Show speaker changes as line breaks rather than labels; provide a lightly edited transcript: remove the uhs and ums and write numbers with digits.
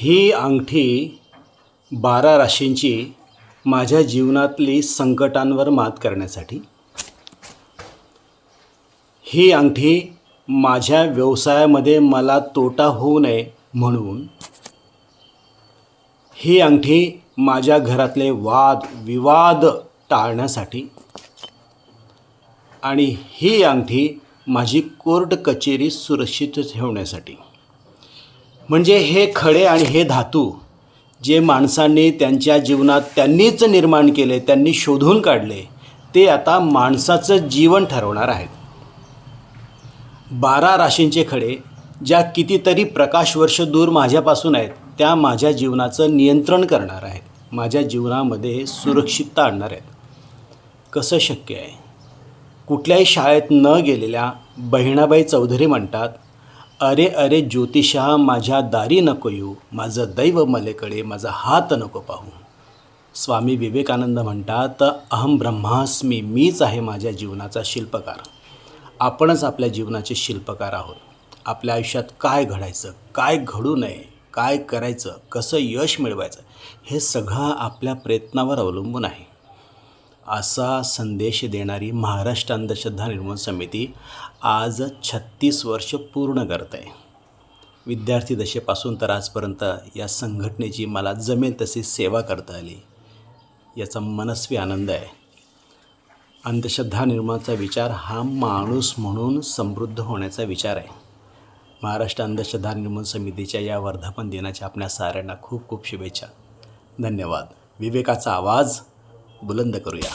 ही अंगठी 12 राशींची माझ्या जीवनातली संकटांवर मात करण्यासाठी, ही अंगठी माझ्या व्यवसायामध्ये मला तोटा होऊ नये म्हणून, ही अंगठी माझ्या घरातले वाद विवाद टाळण्यासाठी आणि ही अंगठी माझी कोर्ट कचेरी सुरक्षित ठेवण्यासाठी. म्हणजे हे खडे आणि हे धातू जे माणसांनी त्यांच्या जीवनात त्यांनीच निर्माण केले, त्यांनी शोधून काढले, ते आता माणसाचं जीवन ठरवणार आहेत. 12 राशींचे खडे ज्या कितीतरी प्रकाशवर्ष दूर माझ्यापासून आहेत, त्या माझ्या जीवनाचं नियंत्रण करणार आहेत, माझ्या जीवनामध्ये सुरक्षितता आणणार आहेत. कसं शक्य आहे? कुठल्याही शाळेत न गेलेल्या बहिणाबाई चौधरी म्हणतात, अरे अरे ज्योतिषा माझ्या दारी नको येऊ, माझं दैव मलेकडे माझा हात नको पाहू. स्वामी विवेकानंद म्हणतात, अहम ब्रह्मास्मी, मीच आहे माझ्या जीवनाचा शिल्पकार. आपणच आपल्या जीवनाचे शिल्पकार आहोत. आपल्या आयुष्यात काय घडायचं, काय घडू नये, काय करायचं, कसं यश मिळवायचं, हे सगळं आपल्या प्रयत्नावर अवलंबून आहे. असा संदेश देणारी महाराष्ट्र अंधश्रद्धा निर्मूलन समिती आज 36 वर्ष पूर्ण करत आहे. विद्यार्थी दशेपासून तर आजपर्यंत या संघटनेची मला जमेल तशी सेवा करता आली, याचा मनस्वी आनंद आहे. अंधश्रद्धा निर्मूलनाचा विचार हा माणूस म्हणून समृद्ध होण्याचा विचार आहे. महाराष्ट्र अंधश्रद्धा निर्मूलन समितीच्या या वर्धापन दिनाच्या आपल्या साऱ्यांना खूप खूप शुभेच्छा. धन्यवाद. विवेकाचा आवाज बुलंद करूया.